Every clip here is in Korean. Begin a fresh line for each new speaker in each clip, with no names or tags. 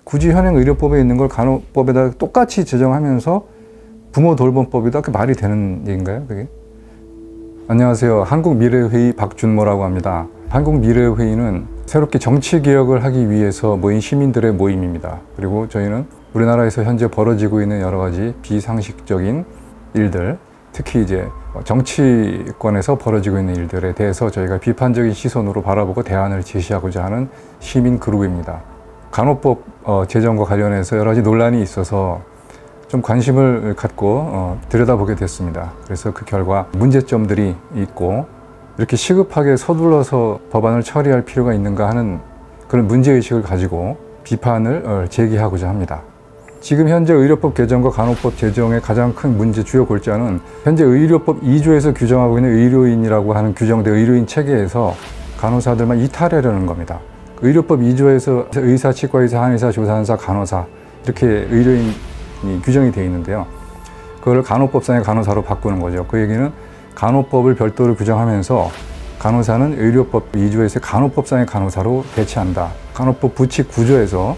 굳이 현행 의료법에 있는 걸 간호법에다 똑같이 제정하면서 부모 돌봄법이다, 그 말이 되는 얘기인가요, 그게? 안녕하세요. 한국미래회의 박준모라고 합니다. 한국미래회의는 새롭게 정치개혁을 하기 위해서 모인 시민들의 모임입니다. 그리고 저희는 우리나라에서 현재 벌어지고 있는 여러 가지 비상식적인 일들, 특히 이제 정치권에서 벌어지고 있는 일들에 대해서 저희가 비판적인 시선으로 바라보고 대안을 제시하고자 하는 시민 그룹입니다. 간호법 제정과 관련해서 여러 가지 논란이 있어서 좀 관심을 갖고 들여다보게 됐습니다. 그래서 그 결과 문제점들이 있고 이렇게 시급하게 서둘러서 법안을 처리할 필요가 있는가 하는 그런 문제의식을 가지고 비판을 제기하고자 합니다. 지금 현재 의료법 개정과 간호법 제정의 가장 큰 문제 주요 골자는 현재 의료법 2조에서 규정하고 있는 의료인이라고 하는 규정된 의료인 체계에서 간호사들만 이탈하려는 겁니다. 의료법 2조에서 의사, 치과의사, 한의사, 조산사, 간호사 이렇게 의료인이 규정이 되어 있는데요. 그걸 간호법상의 간호사로 바꾸는 거죠. 그 얘기는 간호법을 별도로 규정하면서 간호사는 의료법 2조에서 간호법상의 간호사로 대체한다. 간호법 부칙 9조에서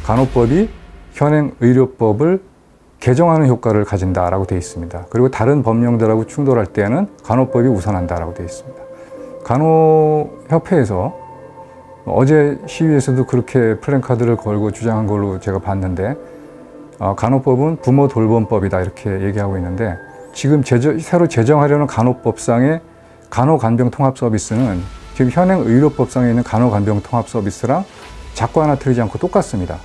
간호법이 현행 의료법을 개정하는 효과를 가진다라고 되어 있습니다. 그리고 다른 법령들하고 충돌할 때는 간호법이 우선한다라고 되어 있습니다. 간호협회에서 어제 시위에서도 그렇게 플랜카드를 걸고 주장한 걸로 제가 봤는데 간호법은 부모 돌봄법이다 이렇게 얘기하고 있는데 지금 새로 제정하려는 간호법상의 간호간병통합서비스는 지금 현행 의료법상에 있는 간호간병통합서비스랑 작고 하나 틀리지 않고 똑같습니다.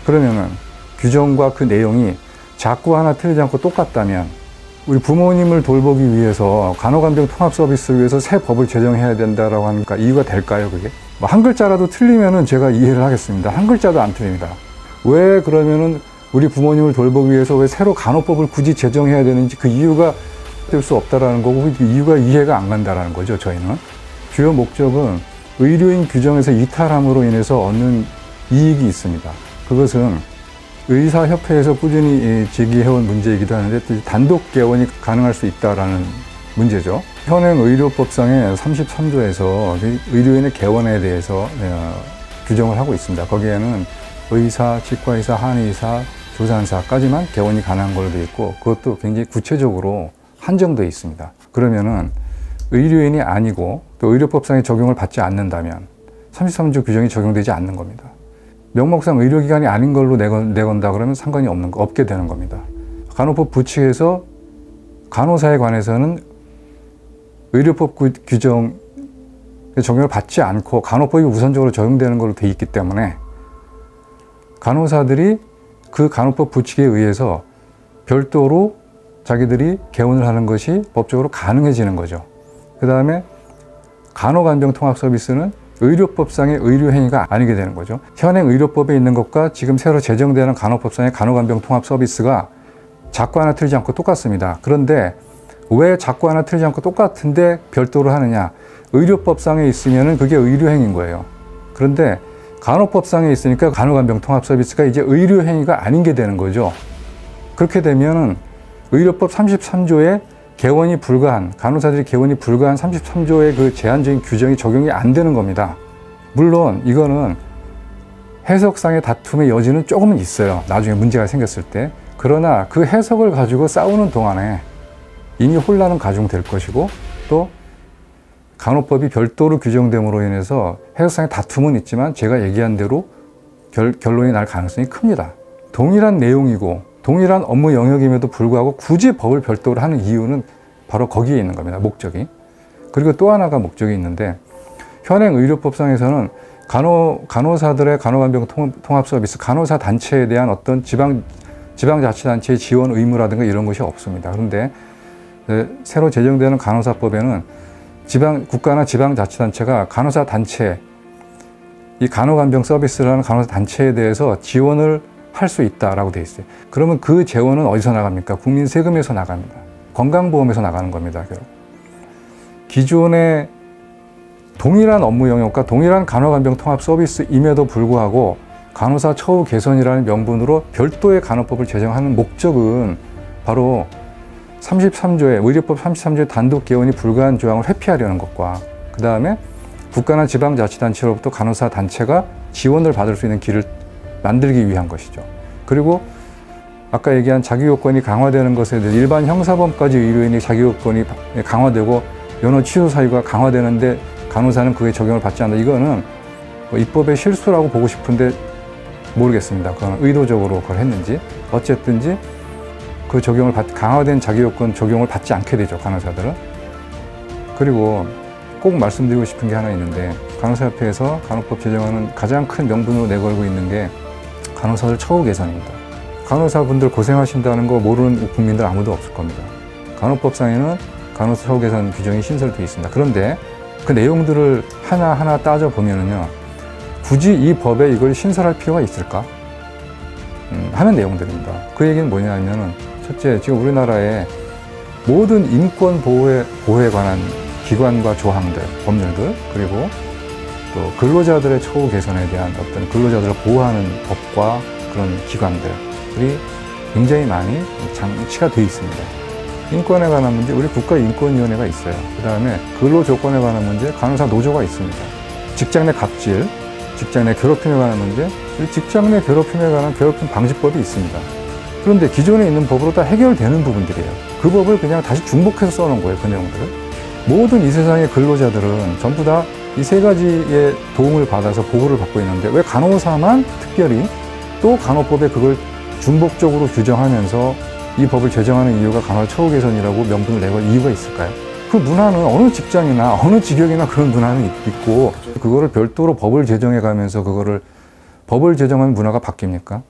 그러면은 규정과 그 내용이 작고 하나 틀리지 않고 똑같다면 우리 부모님을 돌보기 위해서 간호간병통합서비스를 위해서 새 법을 제정해야 된다라고 하니까 이유가 될까요, 그게? 뭐 한 글자라도 틀리면은 제가 이해를 하겠습니다. 한 글자도 안 틀립니다. 왜 그러면은 우리 부모님을 돌보기 위해서 왜 새로 간호법을 굳이 제정해야 되는지 그 이유가 될 수 없다라는 거고 그 이유가 이해가 안 간다라는 거죠, 저희는. 주요 목적은 의료인 규정에서 이탈함으로 인해서 얻는 이익이 있습니다. 그것은 의사협회에서 꾸준히 제기해온 문제이기도 하는데 단독 개원이 가능할 수 있다는 문제죠. 현행 의료법상의 33조에서 의료인의 개원에 대해서 규정을 하고 있습니다. 거기에는 의사, 치과의사, 한의사, 조산사까지만 개원이 가능한 걸로 되어 있고 그것도 굉장히 구체적으로 한정되어 있습니다. 그러면은 의료인이 아니고 또 의료법상의 적용을 받지 않는다면 33조 규정이 적용되지 않는 겁니다. 명목상 의료기관이 아닌 걸로 내건다 그러면 상관이 없게 되는 겁니다. 간호법 부칙에서 간호사에 관해서는 의료법 규정 적용을 받지 않고 간호법이 우선적으로 적용되는 걸로 되어 있기 때문에 간호사들이 그 간호법 부칙에 의해서 별도로 자기들이 개원을 하는 것이 법적으로 가능해지는 거죠. 그 다음에 간호간병통합서비스는 의료법상의 의료행위가 아니게 되는 거죠. 현행 의료법에 있는 것과 지금 새로 제정되는 간호법상의 간호간병통합서비스가 작고 하나 틀리지 않고 똑같습니다. 그런데 왜 작고 하나 틀리지 않고 똑같은데 별도로 하느냐? 의료법상에 있으면 그게 의료행위인 거예요. 그런데 간호법상에 있으니까 간호간병통합서비스가 이제 의료행위가 아닌 게 되는 거죠. 그렇게 되면은 의료법 33조에 개원이 불가한, 간호사들이 개원이 불가한 33조의 그 제한적인 규정이 적용이 안 되는 겁니다. 물론 이거는 해석상의 다툼의 여지는 조금은 있어요. 나중에 문제가 생겼을 때. 그러나 그 해석을 가지고 싸우는 동안에 이미 혼란은 가중될 것이고 또 간호법이 별도로 규정됨으로 인해서 해석상의 다툼은 있지만 제가 얘기한 대로 결론이 날 가능성이 큽니다. 동일한 내용이고 동일한 업무 영역임에도 불구하고 굳이 법을 별도로 하는 이유는 바로 거기에 있는 겁니다. 목적이. 그리고 또 하나가 목적이 있는데 현행 의료법상에서는 간호사들의 간호간병통합서비스, 간호사 단체에 대한 어떤 지방자치단체의 지원 의무라든가 이런 것이 없습니다. 그런데 새로 제정되는 간호사법에는 국가나 지방자치단체가 간호사 단체, 이 간호간병 서비스라는 간호사 단체에 대해서 지원을 할 수 있다라고 되어 있어요. 그러면 그 재원은 어디서 나갑니까? 국민 세금에서 나갑니다. 건강보험에서 나가는 겁니다. 결국. 기존의 동일한 업무 영역과 동일한 간호간병 통합 서비스임에도 불구하고 간호사 처우 개선이라는 명분으로 별도의 간호법을 제정하는 목적은 바로 33조의 의료법 33조의 단독 개원이 불가한 조항을 회피하려는 것과 그 다음에 국가나 지방자치단체로부터 간호사 단체가 지원을 받을 수 있는 길을 만들기 위한 것이죠. 그리고 아까 얘기한 자기요건이 강화되는 것에 대해서 일반 형사범까지 의료인이 자기요건이 강화되고 면허 취소 사유가 강화되는데 간호사는 그게 적용을 받지 않는다. 이거는 뭐 입법의 실수라고 보고 싶은데 모르겠습니다. 그건 의도적으로 그걸 했는지. 어쨌든지 그 강화된 자기요건 적용을 받지 않게 되죠, 간호사들은. 그리고 꼭 말씀드리고 싶은 게 하나 있는데, 간호사협회에서 간호법 제정하는 가장 큰 명분으로 내걸고 있는 게 간호사들 처우 개선입니다. 간호사분들 고생하신다는 거 모르는 국민들 아무도 없을 겁니다. 간호법상에는 간호사 처우 개선 규정이 신설되어 있습니다. 그런데 그 내용들을 하나하나 따져보면요, 굳이 이 법에 이걸 신설할 필요가 있을까? 하는 내용들입니다. 그 얘기는 뭐냐면은, 첫째, 지금 우리나라의 모든 인권 보호에 관한 기관과 조항들, 법률들, 그리고 또 근로자들의 처우 개선에 대한 어떤 근로자들을 보호하는 법과 그런 기관들이 굉장히 많이 장치가 되어 있습니다. 인권에 관한 문제, 우리 국가인권위원회가 있어요. 그 다음에 근로조건에 관한 문제, 간호사 노조가 있습니다. 직장 내 갑질, 직장 내 괴롭힘에 관한 문제, 직장 내 괴롭힘에 관한 괴롭힘 방지법이 있습니다. 그런데 기존에 있는 법으로 다 해결되는 부분들이에요. 그 법을 그냥 다시 중복해서 써놓은 거예요, 그 내용들을. 모든 이 세상의 근로자들은 전부 다 이 세 가지의 도움을 받아서 보호를 받고 있는데, 왜 간호사만 특별히 또 간호법에 그걸 중복적으로 규정하면서 이 법을 제정하는 이유가 간호사 처우 개선이라고 명분을 내걸 이유가 있을까요? 그 문화는 어느 직장이나 어느 직역이나 그런 문화는 있고, 그거를 별도로 법을 제정해 가면서 그거를 법을 제정하는 문화가 바뀝니까?